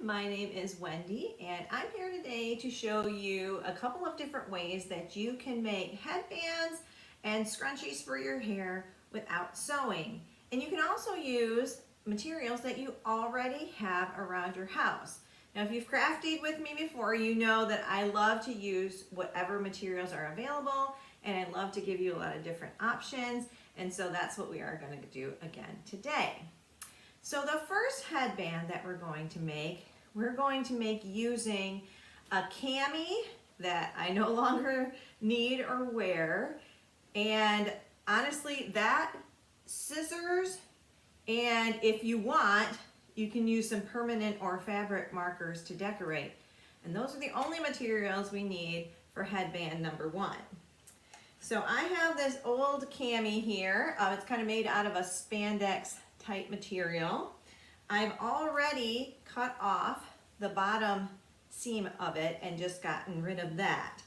my name is Wendy and I'm here today to show you a couple of different ways that you can make headbands and scrunchies for your hair without sewing. And you can also use materials that you already have around your house. Now if you've crafted with me before, you know that I love to use whatever materials are available and I love to give you a lot of different options, and so that's what we are going to do again today. So the first headband that we're going to make using a cami that I no longer need or wear, and honestly that, scissors, and if you want, you can use some permanent or fabric markers to decorate. And those are the only materials we need for headband number one. So I have this old cami here. It's kind of made out of a spandex type material. I've already cut off the bottom seam of it and just gotten rid of that.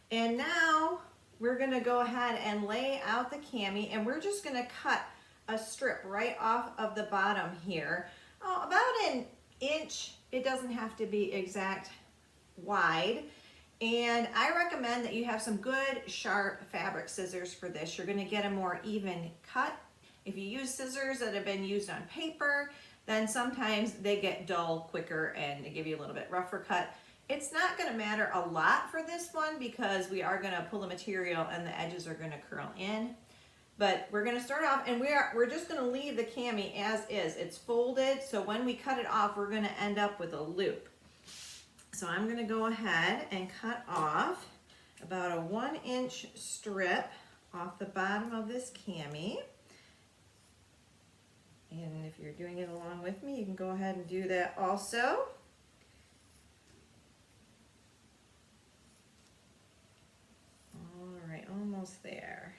And now we're gonna go ahead and lay out the cami, and we're just gonna cut a strip right off of the bottom here. Oh, about an inch. It doesn't have to be exact wide. And I recommend that you have some good sharp fabric scissors for this. You're gonna get a more even cut. If you use scissors that have been used on paper, then sometimes they get dull quicker and they give you a little bit rougher cut. It's not gonna matter a lot for this one because we are gonna pull the material and the edges are gonna curl in. But we're gonna start off, and we're just gonna leave the cami as is. It's folded, so when we cut it off, we're gonna end up with a loop. So I'm gonna go ahead and cut off about a 1-inch strip off the bottom of this cami. And if you're doing it along with me, you can go ahead and do that also. All right, almost there.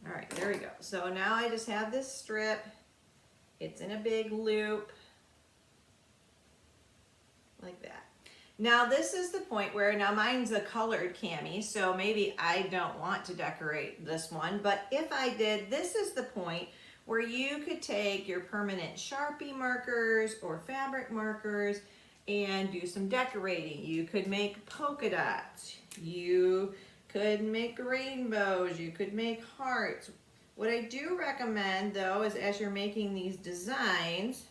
All right, there we go. So now I just have this strip. It's in a big loop, like that. Now this is the point where, now mine's a colored cami, so maybe I don't want to decorate this one, but if I did, this is the point where you could take your permanent Sharpie markers or fabric markers and do some decorating. You could make polka dots, you could make rainbows, you could make hearts. What I do recommend though is, as you're making these designs,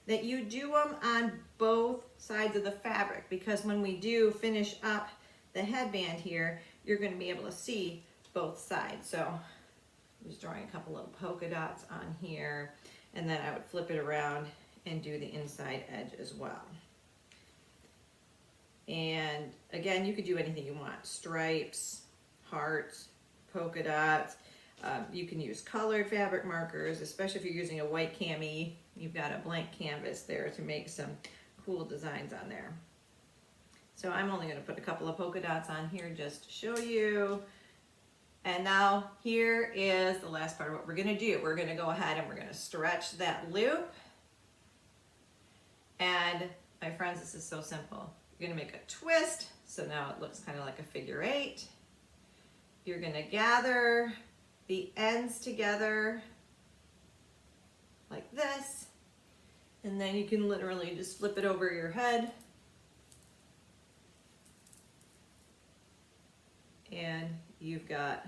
that you do them on both sides of the fabric, because when we do finish up the headband here, you're going to be able to see both sides. So I'm just drawing a couple little polka dots on here, and then I would flip it around and do the inside edge as well. And again, you could do anything you want: stripes, hearts, polka dots. You can use colored fabric markers, especially if you're using a white cami. You've got a blank canvas there to make some cool designs on there. So I'm only going to put a couple of polka dots on here just to show you. And now here is the last part of what we're going to do. We're going to go ahead and we're going to stretch that loop. And my friends, this is so simple. You're going to make a twist, so now it looks kind of like a figure 8. You're going to gather the ends together like this, and then you can literally just flip it over your head and you've got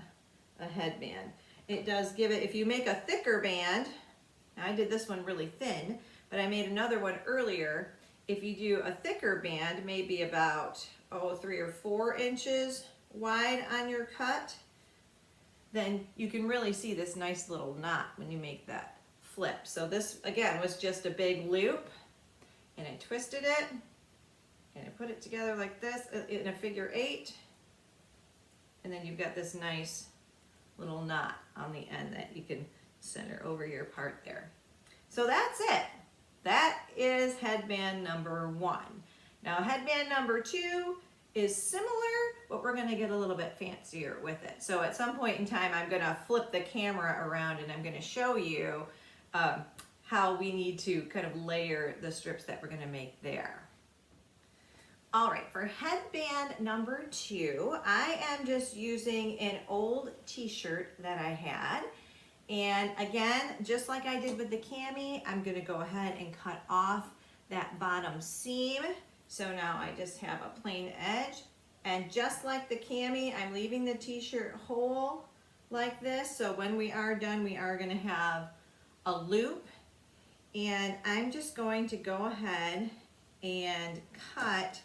a headband. It does give it, if you make a thicker band, I did this one really thin, but I made another one earlier. If you do a thicker band, maybe about 3 or 4 inches wide on your cut, then you can really see this nice little knot when you make that flip. So this, again, was just a big loop, and I twisted it, and I put it together like this in a figure 8, and then you've got this nice little knot on the end that you can center over your part there. So that's it. That is headband number 1. Now headband number 2 is similar, but we're going to get a little bit fancier with it. So at some point in time, I'm going to flip the camera around and I'm going to show you how we need to kind of layer the strips that we're going to make there. All right, for headband number 2, I am just using an old t-shirt that I had, And again, just like I did with the cami, I'm gonna go ahead and cut off that bottom seam. So now I just have a plain edge. And just like the cami, I'm leaving the t-shirt whole like this. So when we are done, we are gonna have a loop. And I'm just going to go ahead and cut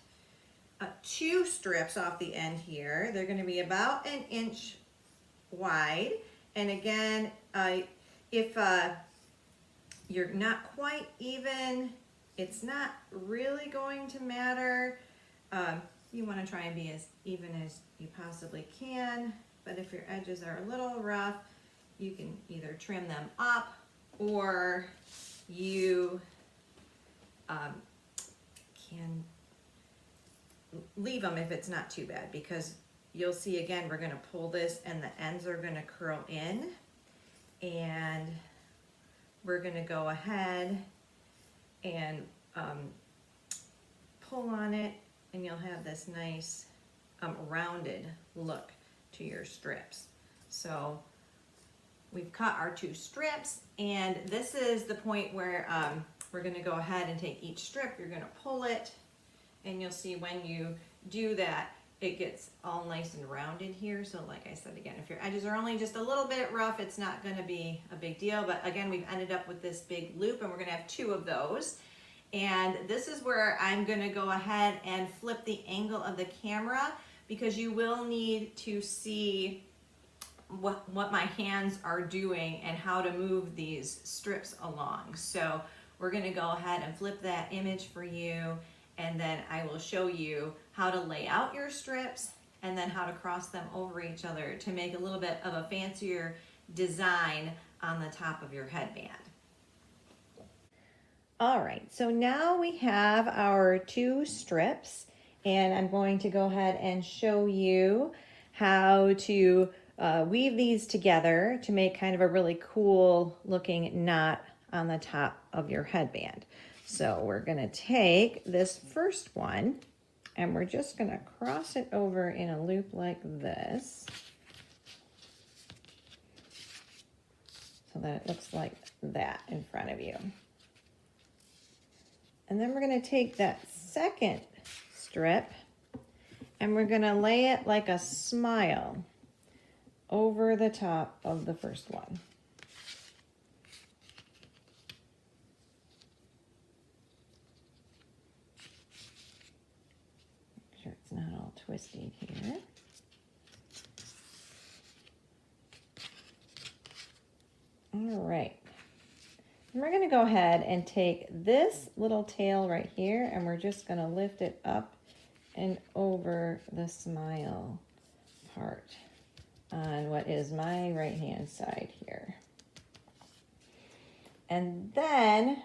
2 strips off the end here. They're gonna be about 1 inch wide. And again, if you're not quite even, it's not really going to matter. You want to try and be as even as you possibly can, but if your edges are a little rough, you can either trim them up or you can leave them if it's not too bad, because you'll see again, we're going to pull this and the ends are going to curl in, and we're going to go ahead and pull on it, and you'll have this nice rounded look to your strips. So we've cut our 2 strips, and this is the point where we're going to go ahead and take each strip, you're going to pull it, and you'll see when you do that, it gets all nice and rounded here. So like I said, again, if your edges are only just a little bit rough, it's not going to be a big deal. But again, we've ended up with this big loop, and we're going to have 2 of those. And this is where I'm going to go ahead and flip the angle of the camera, because you will need to see what my hands are doing and how to move these strips along. So we're going to go ahead and flip that image for you, and then I will show you how to lay out your strips and then how to cross them over each other to make a little bit of a fancier design on the top of your headband. All right, so now we have our 2 strips, and I'm going to go ahead and show you how to weave these together to make kind of a really cool looking knot on the top of your headband. So we're going to take this first one, and we're just going to cross it over in a loop like this, so that it looks like that in front of you. And then we're going to take that second strip, and we're going to lay it like a smile over the top of the first one. Make sure it's not all twisty here. All right. And we're going to go ahead and take this little tail right here, and we're just going to lift it up and over the smile part on what is my right hand side here. And then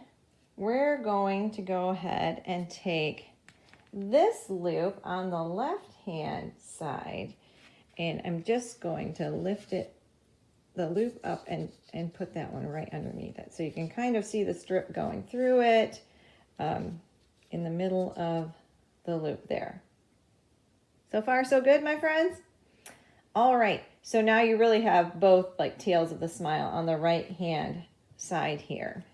we're going to go ahead and take this loop on the left hand side, and I'm just going to lift it, the loop up, and put that one right underneath it. So you can kind of see the strip going through it in the middle of the loop there. So far, so good, my friends? All right, so now you really have both like tails of the smile on the right hand side here.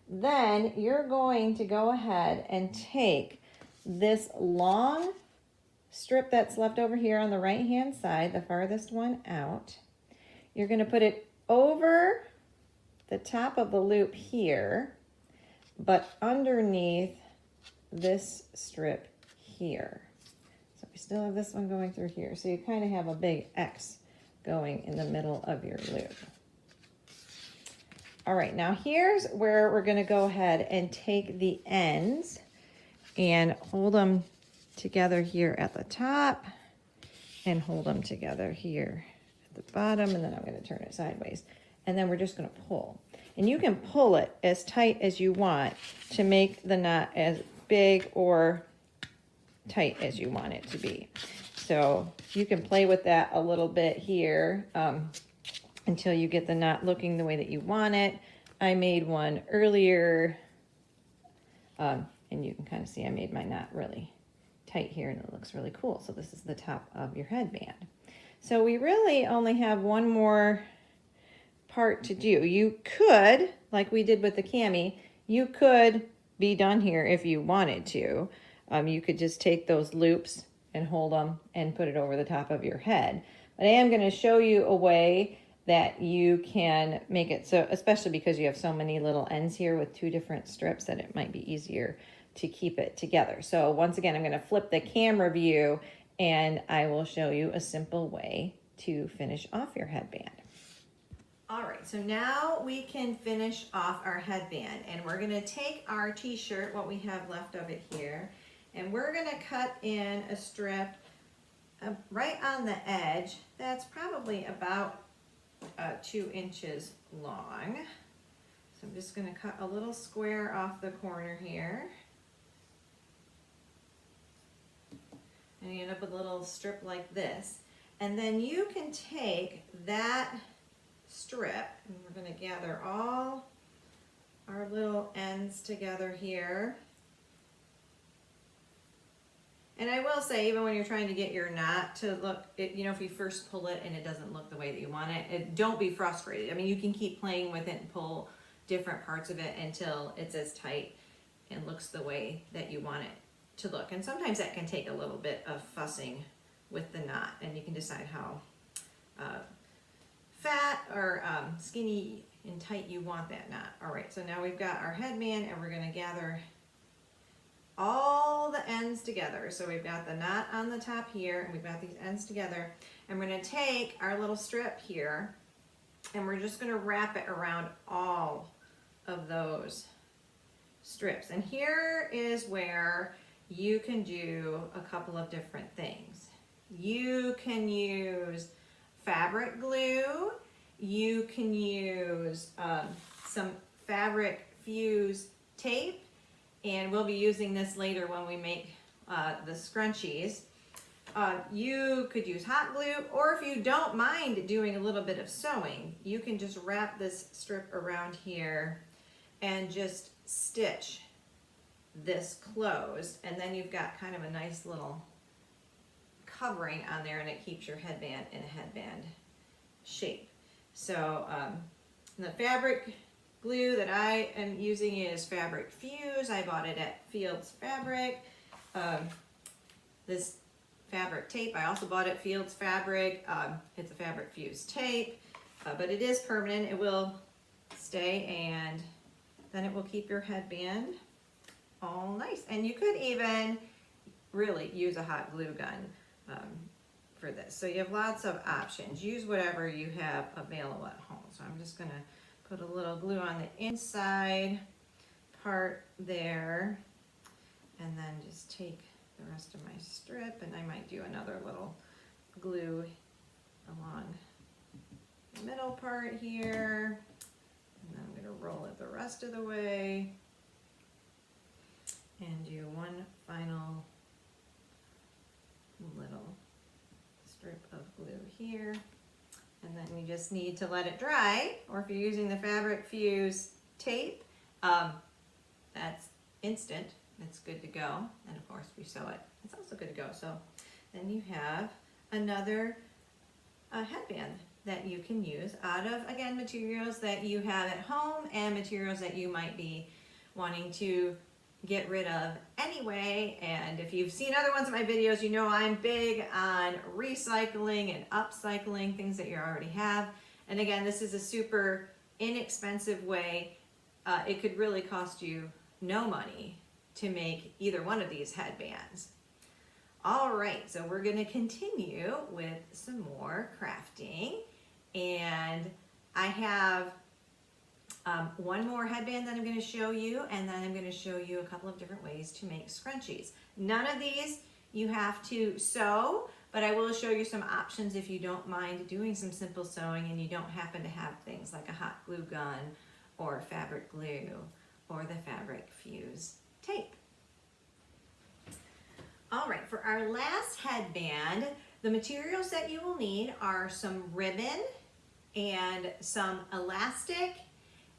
Then you're going to go ahead and take this long strip that's left over here on the right hand side, the farthest one out. You're going to put it over the top of the loop here, but underneath this strip here. So we still have this one going through here. So you kind of have a big X going in the middle of your loop. All right, now here's where we're going to go ahead and take the ends and hold them together here at the top and hold them together here at the bottom, and then I'm going to turn it sideways, and then we're just going to pull. And you can pull it as tight as you want to make the knot as big or tight as you want it to be. So you can play with that a little bit here until you get the knot looking the way that you want it. I made one earlier, and you can kind of see I made my knot really tight here, and it looks really cool. So this is the top of your headband. So we really only have one more part to do. You could, like we did with the cami, you could be done here if you wanted to. You could just take those loops and hold them and put it over the top of your head. But I am going to show you a way that you can make it so, especially because you have so many little ends here with two different strips, that it might be easier to keep it together. So once again, I'm going to flip the camera view and I will show you a simple way to finish off your headband. All right, so now we can finish off our headband, and we're gonna take our t-shirt, what we have left of it here, and we're gonna cut in a strip right on the edge that's probably about 2 inches long. So I'm just gonna cut a little square off the corner here. And you end up with a little strip like this. And then you can take that strip, and we're going to gather all our little ends together here. And I will say, even when you're trying to get your knot to look, you know, if you first pull it and it doesn't look the way that you want it, don't be frustrated. I mean, you can keep playing with it and pull different parts of it until it's as tight and looks the way that you want it to look. And sometimes that can take a little bit of fussing with the knot, and you can decide how fat or skinny and tight you want that knot. All right, so now we've got our headband, and we're going to gather all the ends together. So we've got the knot on the top here, and we've got these ends together, and we're going to take our little strip here, and we're just going to wrap it around all of those strips. And here is where you can do a couple of different things. You can use fabric glue, you can use some fabric fuse tape, and we'll be using this later when we make the scrunchies. You could use hot glue, or if you don't mind doing a little bit of sewing, you can just wrap this strip around here and just stitch this closed, and then you've got kind of a nice little covering on there, and it keeps your headband in a headband shape. So the fabric glue that I am using is Fabric Fuse. I bought it at Fields Fabric. This fabric tape, I also bought at Fields Fabric. It's a Fabric Fuse tape, but it is permanent. It will stay, and then it will keep your headband all nice. And you could even really use a hot glue gun for this. So you have lots of options. Use whatever you have available at home. So I'm just going to put a little glue on the inside part there, and then just take the rest of my strip, and I might do another little glue along the middle part here, and then I'm going to roll it the rest of the way and do one final little strip of glue here, and then you just need to let it dry, or if you're using the Fabric Fuse tape, that's instant, it's good to go. And of course, we sew it, it's also good to go. So then you have another headband that you can use out of, again, materials that you have at home and materials that you might be wanting to get rid of anyway. And if you've seen other ones of my videos, you know I'm big on recycling and upcycling things that you already have. And again, this is a super inexpensive way. It could really cost you no money to make either one of these headbands. All right, so we're going to continue with some more crafting, and I have one more headband that I'm going to show you, and then I'm going to show you a couple of different ways to make scrunchies. None of these you have to sew, but I will show you some options if you don't mind doing some simple sewing and you don't happen to have things like a hot glue gun or fabric glue or the Fabric Fuse tape. All right, for our last headband, the materials that you will need are some ribbon and some elastic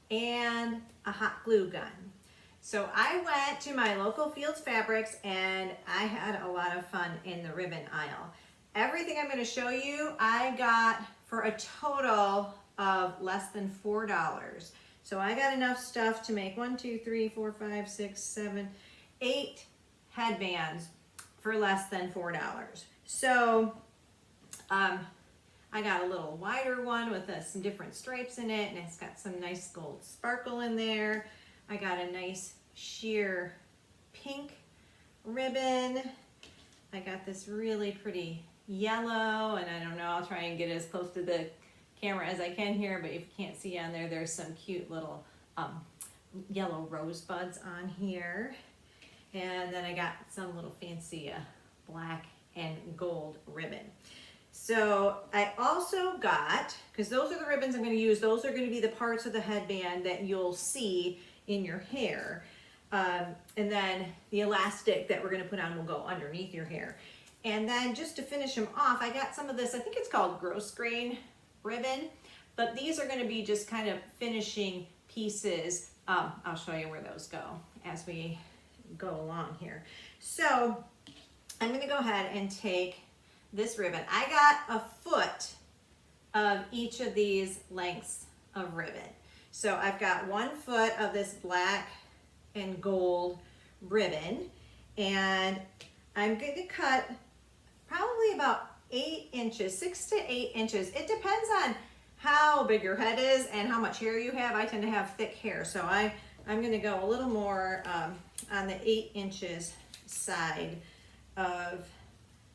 and a hot glue gun. So I went to my local Fields Fabrics and I had a lot of fun in the ribbon aisle. Everything I'm going to show you I got for a total of less than $4. So I got enough stuff to make 1, 2, 3, 4, 5, 6, 7, 8 headbands for less than $4. So I got a little wider one with some different stripes in it, and it's got some nice gold sparkle in there. I got a nice sheer pink ribbon. I got this really pretty yellow, and I don't know, I'll try and get as close to the camera as I can here, but if you can't see on there, there's some cute little yellow rosebuds on here. And then I got some little fancy black and gold ribbon. So I also got, because those are the ribbons I'm going to use, those are going to be the parts of the headband that you'll see in your hair. And then the elastic that we're going to put on will go underneath your hair. And then just to finish them off, I got some of this, I think it's called gross grain ribbon, but these are going to be just kind of finishing pieces. I'll show you where those go as we go along here. So I'm going to go ahead and take this ribbon. I got a foot of each of these lengths of ribbon. So I've got 1 foot of this black and gold ribbon, and I'm going to cut probably about 8 inches, 6 to 8 inches. It depends on how big your head is and how much hair you have. I tend to have thick hair, so I'm going to go a little more on the 8 inches side of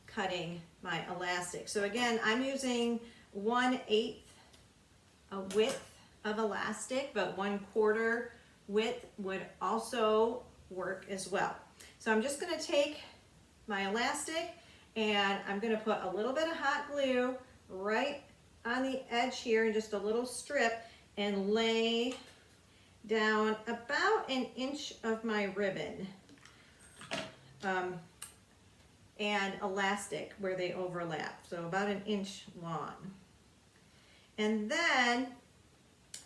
cutting my elastic. So again, I'm using 1/8 width of elastic, but 1/4 width would also work as well. So I'm just going to take my elastic and I'm going to put a little bit of hot glue right on the edge here in just a little strip and lay down about 1 inch of my ribbon and elastic where they overlap, so about 1 inch long. And then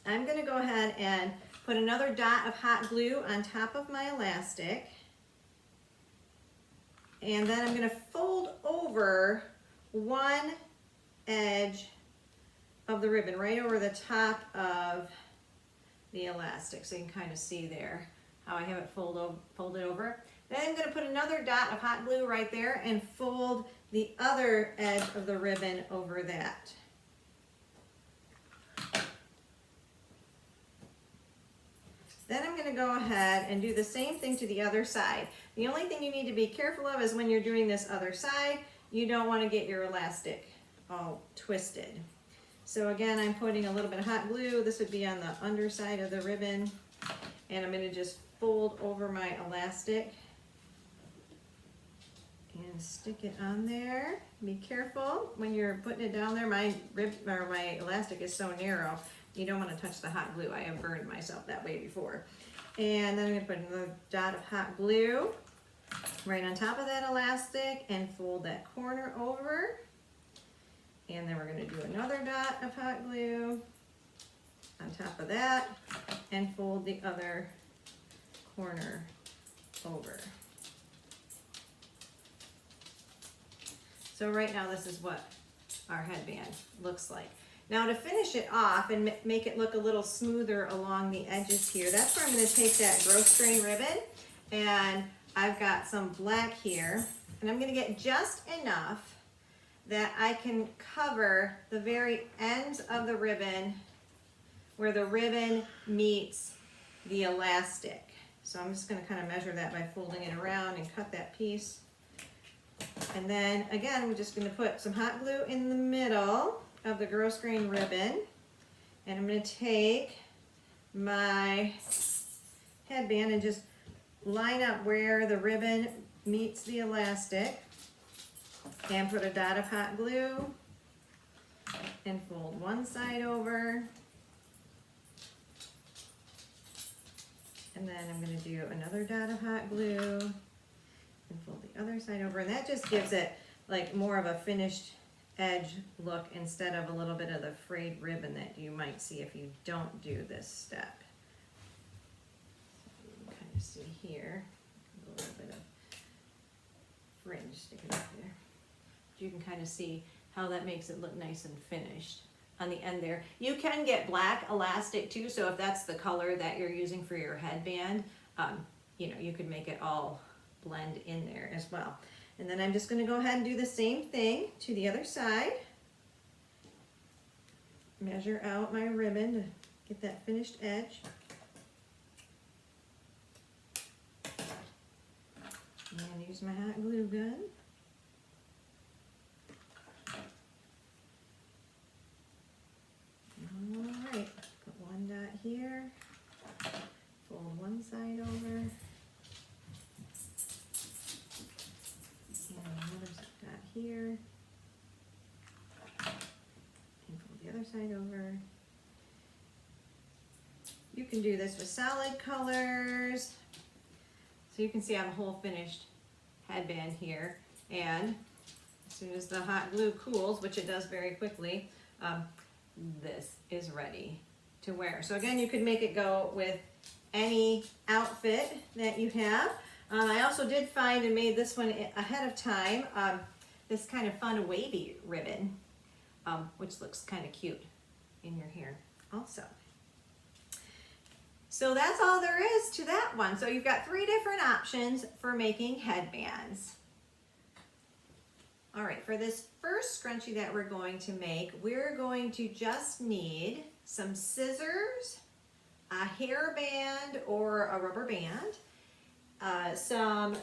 I'm going to go ahead and put another dot of hot glue on top of my elastic, and then I'm going to fold over one edge of the ribbon right over the top of the elastic, so you can kind of see there how I have it folded over. Then I'm going to put another dot of hot glue right there and fold the other edge of the ribbon over that. Then I'm going to go ahead and do the same thing to the other side. The only thing you need to be careful of is when you're doing this other side, you don't want to get your elastic all twisted. So again, I'm putting a little bit of hot glue. This would be on the underside of the ribbon. And I'm going to just fold over my elastic and stick it on there. Be careful when you're putting it down there. My elastic is so narrow, you don't want to touch the hot glue. I have burned myself that way before. And then I'm going to put another dot of hot glue right on top of that elastic and fold that corner over. And then we're going to do another dot of hot glue on top of that and fold the other corner over. So right now this is what our headband looks like. Now to finish it off and make it look a little smoother along the edges here, that's where I'm going to take that gross grain ribbon, and I've got some black here, and I'm going to get just enough that I can cover the very ends of the ribbon where the ribbon meets the elastic. So I'm just going to kind of measure that by folding it around and cut that piece. And then again, I'm just going to put some hot glue in the middle of the gross grain ribbon, and I'm going to take my headband and just line up where the ribbon meets the elastic and put a dot of hot glue and fold one side over, and then I'm going to do another dot of hot glue and fold the other side over, and that just gives it like more of a finished edge look instead of a little bit of the frayed ribbon that you might see if you don't do this step. So you can kind of see here a little bit of fringe sticking up there. You can kind of see how that makes it look nice and finished on the end there. You can get black elastic too, so if that's the color that you're using for your headband, you know, you could make it all blend in there as well. And then I'm just going to go ahead and do the same thing to the other side. Measure out my ribbon to get that finished edge. And use my hot glue gun. All right, put one dot here, fold one side over, and another dot here, and fold the other side over. You can do this with solid colors. So you can see I have a whole finished headband here, and as soon as the hot glue cools, which it does very quickly, this is ready to wear. So again, you could make it go with any outfit that you have. I also did find and made this one ahead of time, this kind of fun wavy ribbon, which looks kind of cute in your hair also. So that's all there is to that one. So you've got 3 different options for making headbands. All right, for this first scrunchie that we're going to make, we're going to just need some scissors, a hairband or a rubber band, some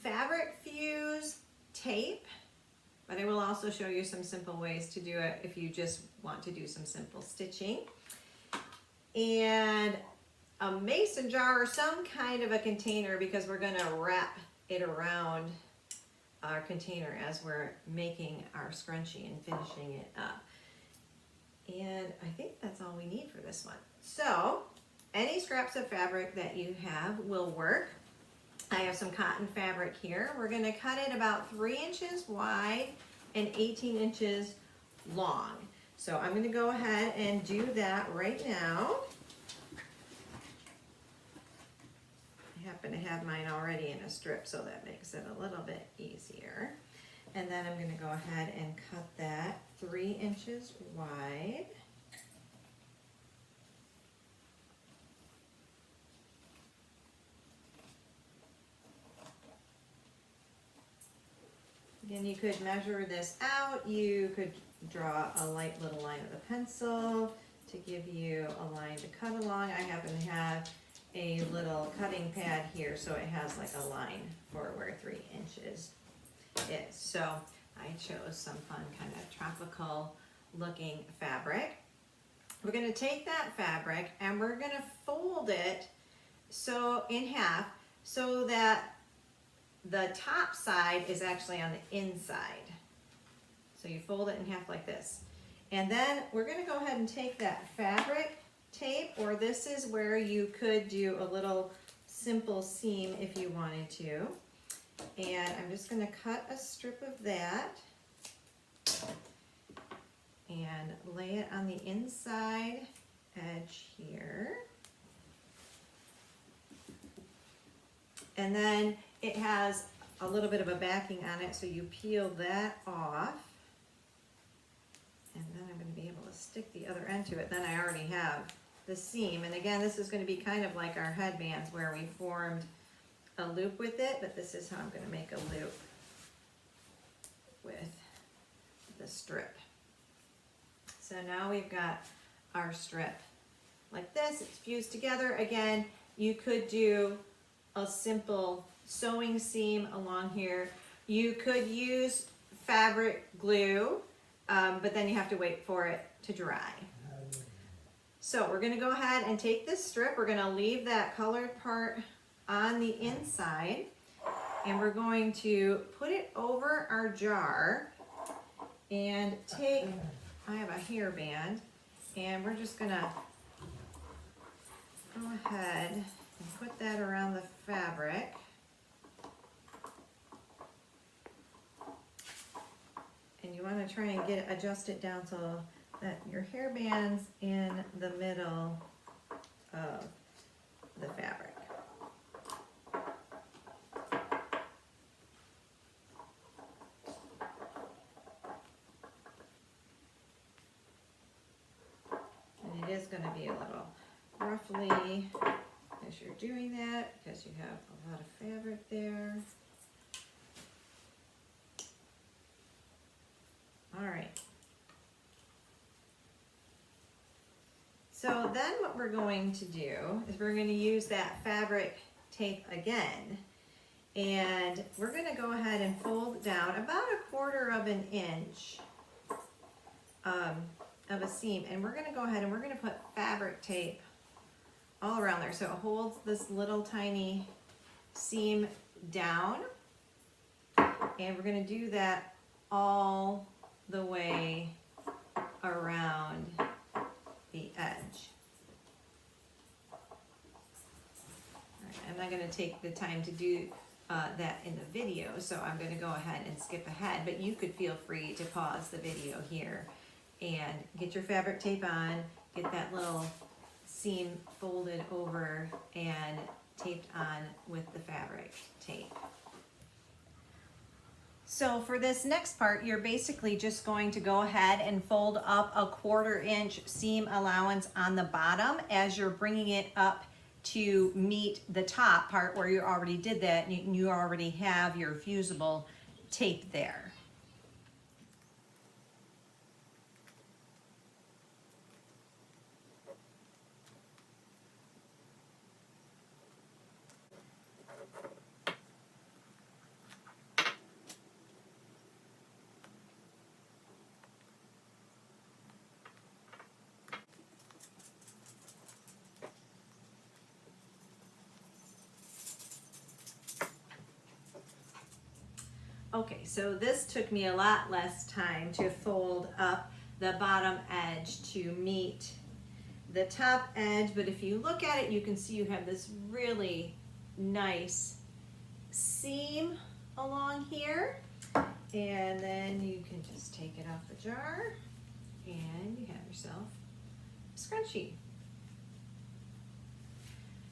fabric fuse tape, but I will also show you some simple ways to do it if you just want to do some simple stitching, and a mason jar or some kind of a container, because we're going to wrap it around our container as we're making our scrunchie and finishing it up. And I think that's all we need for this one. So any scraps of fabric that you have will work. I have some cotton fabric here. We're going to cut it about 3 inches wide and 18 inches long. So I'm going to go ahead and do that right now. I happen to have mine already in a strip, so that makes it a little bit easier. And then I'm going to go ahead and cut that 3 inches wide. Again, you could measure this out. You could draw a light little line with a pencil to give you a line to cut along. I happen to have a little cutting pad here, so it has like a line for where 3 inches is. So I chose some fun kind of tropical looking fabric. We're going to take that fabric and we're going to fold it so in half so that the top side is actually on the inside. So you fold it in half like this. And then we're going to go ahead and take that fabric tape, or this is where you could do a little simple seam if you wanted to. And I'm just going to cut a strip of that and lay it on the inside edge here. And then it has a little bit of a backing on it, so you peel that off. And then I'm going to be able to stick the other end to it. Then I already have the seam. And again, this is going to be kind of like our headbands where we formed a loop with it, but this is how I'm going to make a loop with the strip. So now we've got our strip like this. It's fused together. Again, you could do a simple sewing seam along here. You could use fabric glue, but then you have to wait for it to dry. So we're going to go ahead and take this strip. We're going to leave that colored part on the inside, and we're going to put it over our jar and take, I have a hairband, and we're just going to go ahead and put that around the fabric. And you want to try and adjust it down so that your hairband's in the middle of the fabric. going to be a little roughly as you're doing that because you have a lot of fabric there. All right. So then what we're going to do is we're going to use that fabric tape again. And we're going to go ahead and fold down about 1/4 of an inch of a seam. And we're going to go ahead and we're going to put fabric tape all around there. So it holds this little tiny seam down. And we're going to do that all the way around the edge. All right, I'm not going to take the time to do that in the video, so I'm going to go ahead and skip ahead, but you could feel free to pause the video here and get your fabric tape on, get that little seam folded over and taped on with the fabric tape. So for this next part, you're basically just going to go ahead and fold up a 1/4 inch seam allowance on the bottom as you're bringing it up to meet the top part where you already did that and you already have your fusible tape there. Okay, so this took me a lot less time to fold up the bottom edge to meet the top edge, but if you look at it, you can see you have this really nice seam along here, and then you can just take it off the jar and you have yourself a scrunchie.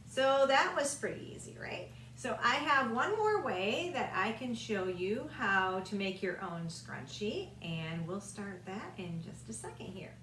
So that was pretty easy, right? So I have one more way that I can show you how to make your own scrunchie, and we'll start that in just a second here.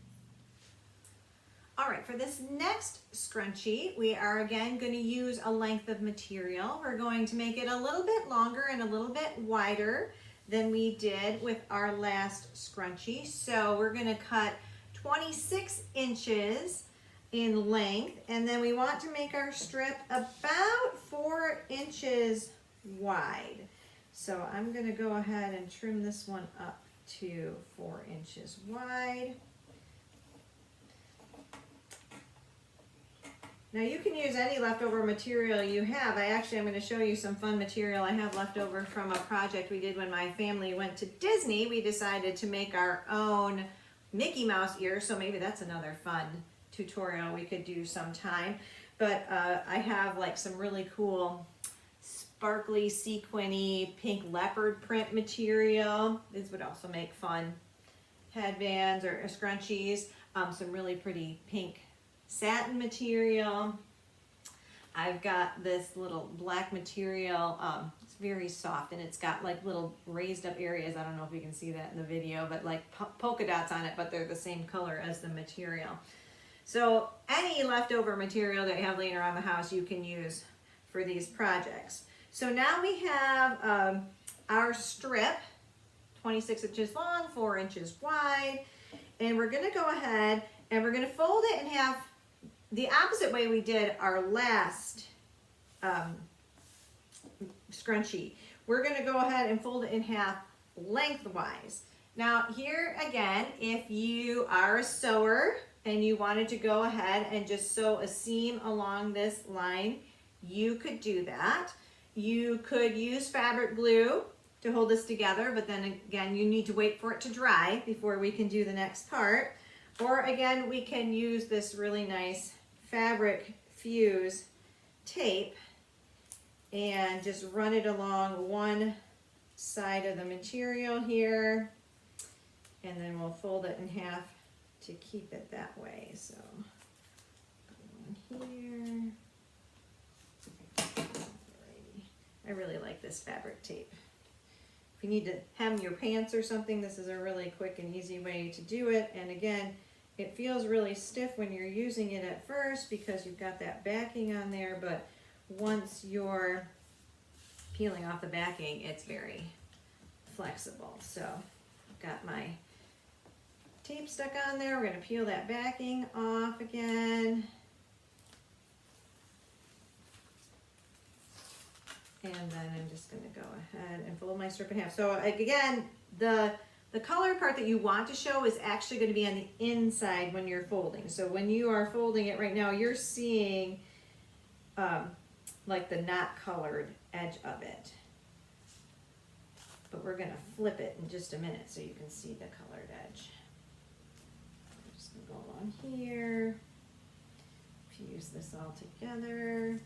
All right, for this next scrunchie, we are again going to use a length of material. We're going to make it a little bit longer and a little bit wider than we did with our last scrunchie. So we're going to cut 26 inches in length, and then we want to make our strip about 4 inches wide. So I'm going to go ahead and trim this one up to 4 inches wide. Now you can use any leftover material you have. I'm going to show you some fun material I have left over from a project we did when my family went to Disney. We decided to make our own Mickey Mouse ears, so maybe that's another fun tutorial we could do sometime. But I have like some really cool sparkly sequiny pink leopard print material. This would also make fun headbands or scrunchies. Some really pretty pink satin material. I've got this little black material. It's very soft and it's got like little raised up areas. I don't know if you can see that in the video, but like polka dots on it, but they're the same color as the material. So any leftover material that you have laying around the house you can use for these projects. So now we have our strip, 26 inches long, 4 inches wide, and we're going to go ahead and we're going to fold it in half the opposite way we did our last scrunchie. We're going to go ahead and fold it in half lengthwise. Now here again, if you are a sewer and you wanted to go ahead and just sew a seam along this line, you could do that. You could use fabric glue to hold this together, but then again, you need to wait for it to dry before we can do the next part. Or again, we can use this really nice fabric fuse tape and just run it along one side of the material here, and then we'll fold it in half to keep it that way. So go on here. Alrighty. I really like this fabric tape. If you need to hem your pants or something, this is a really quick and easy way to do it. And again, It feels really stiff when you're using it at first because you've got that backing on there, but once you're peeling off the backing, it's very flexible. So I've got my tape stuck on there. We're going to peel that backing off again. And then I'm just going to go ahead and fold my strip in half. So again, the color part that you want to show is actually going to be on the inside when you're folding. So when you are folding it right now, you're seeing like the not colored edge of it. But we're going to flip it in just a minute so you can see the colored edge. I'm just going to go along here, fuse this all together.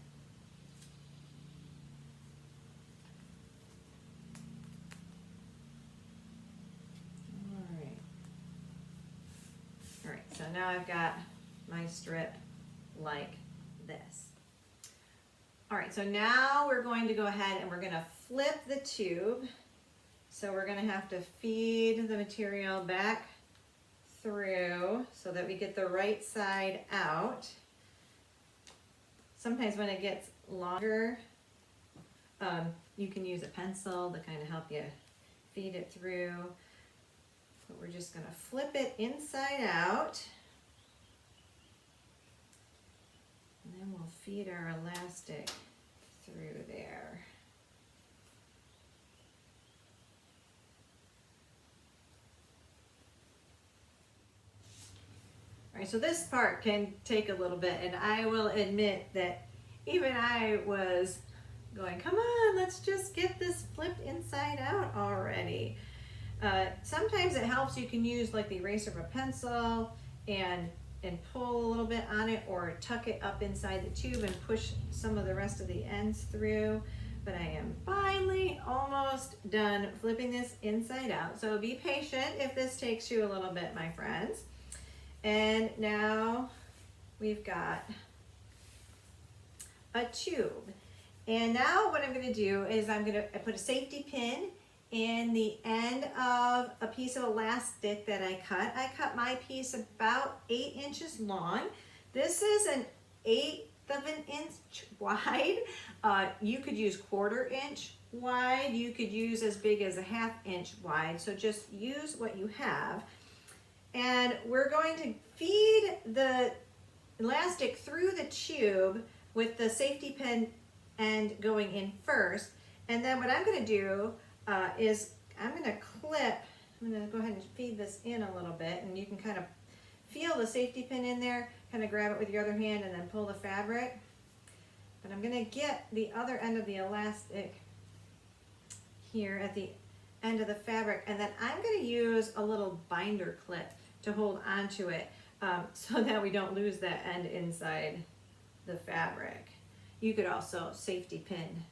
All right, so now I've got my strip like this. All right, so now we're going to go ahead and we're going to flip the tube. So we're going to have to feed the material back through so that we get the right side out. Sometimes when it gets longer, you can use a pencil to kind of help you feed it through. But we're just going to flip it inside out. And then we'll feed our elastic through there. All right, so this part can take a little bit, and I will admit that even I was going, come on, let's just get this flipped inside out already. Sometimes it helps. You can use like the eraser of a pencil and pull a little bit on it, or tuck it up inside the tube and push some of the rest of the ends through. But I am finally almost done flipping this inside out. So be patient if this takes you a little bit, my friends. And now we've got a tube. And now what I'm going to do is I put a safety pin in the end of a piece of elastic that I cut. I cut my piece about 8 inches long. This is an 1/8 of an inch wide. You could use 1/4 inch wide. You could use as big as a 1/2 inch wide. So just use what you have. And we're going to feed the elastic through the tube with the safety pin end going in first. And then what I'm going to do is I'm going to go ahead and feed this in a little bit, and you can kind of feel the safety pin in there, kind of grab it with your other hand and then pull the fabric. But I'm going to get the other end of the elastic here at the end of the fabric, and then I'm going to use a little binder clip to hold onto it so that we don't lose that end inside the fabric. You could also safety pin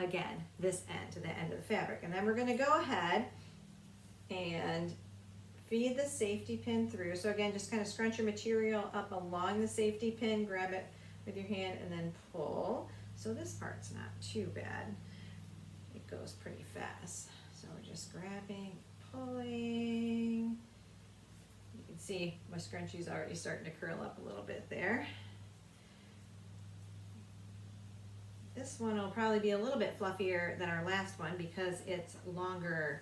again this end to the end of the fabric, and then we're going to go ahead and feed the safety pin through. So again, just kind of scrunch your material up along the safety pin, grab it with your hand and then pull. So this part's not too bad. It goes pretty fast. So we're just grabbing, pulling. You can see my scrunchie's already starting to curl up a little bit there. This one will probably be a little bit fluffier than our last one because it's longer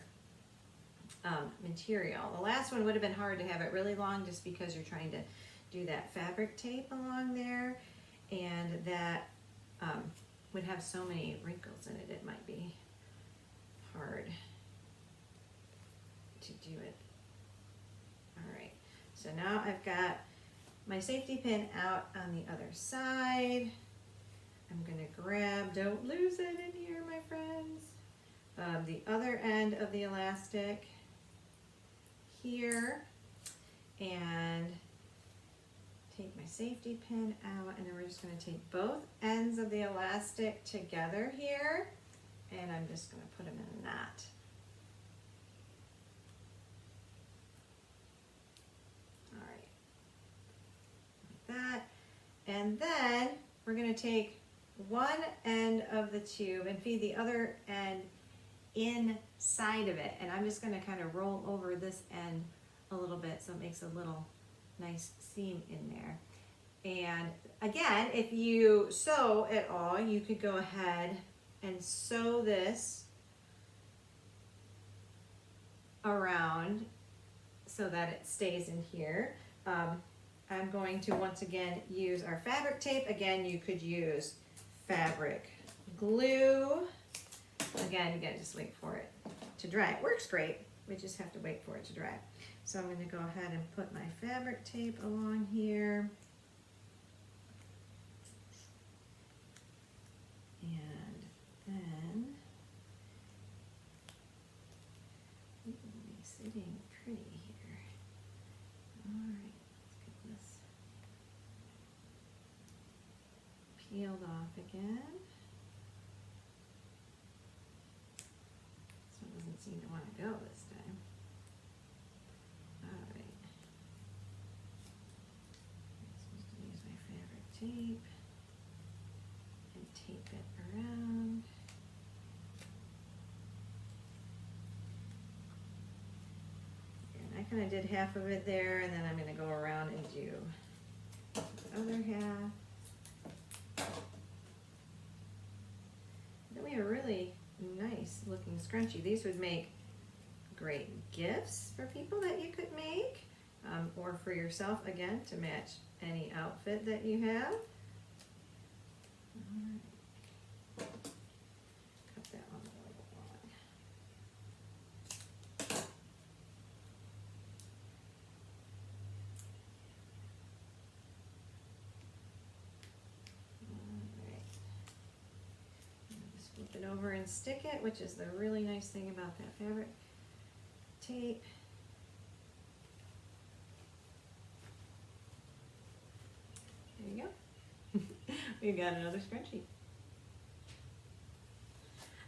material. The last one would have been hard to have it really long just because you're trying to do that fabric tape along there, and that would have so many wrinkles in it, it might be hard to do it. All right, so now I've got my safety pin out on the other side. I'm going to grab, don't lose it in here, my friends, the other end of the elastic here, and take my safety pin out, and then we're just going to take both ends of the elastic together here, and I'm just going to put them in a knot. All right, like that, and then we're going to take one end of the tube and feed the other end inside of it, and I'm just going to kind of roll over this end a little bit so it makes a little nice seam in there. And again, if you sew at all, you could go ahead and sew this around so that it stays in here. I'm going to once again use our fabric tape. Again, you could use fabric glue. Again, you gotta just wait for it to dry. It works great. We just have to wait for it to dry. So I'm gonna go ahead and put my fabric tape along here. And then, ooh, it's sitting pretty here. All right, let's get this peeled off again. This one doesn't seem to want to go this time. All right. I'm supposed to use my fabric tape and tape it around. And I kind of did half of it there, and then I'm going to go around and do the other half. Then we have a really nice looking scrunchie. These would make great gifts for people that you could make, or for yourself, again, to match any outfit that you have. All right. Cut that one a little long. All right. Just flip it over and stick it, which is the really nice thing about that fabric tape. There you go. We've got another scrunchie.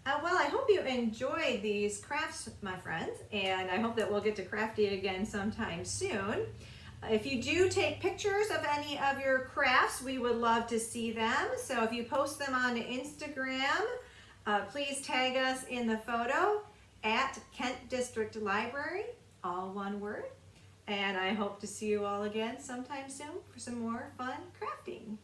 Well, I hope you enjoyed these crafts, my friends, and I hope that we'll get to crafting it again sometime soon. If you do take pictures of any of your crafts, we would love to see them. So if you post them on Instagram, please tag us in the photo at Kent District Library, all one word. And I hope to see you all again sometime soon for some more fun crafting.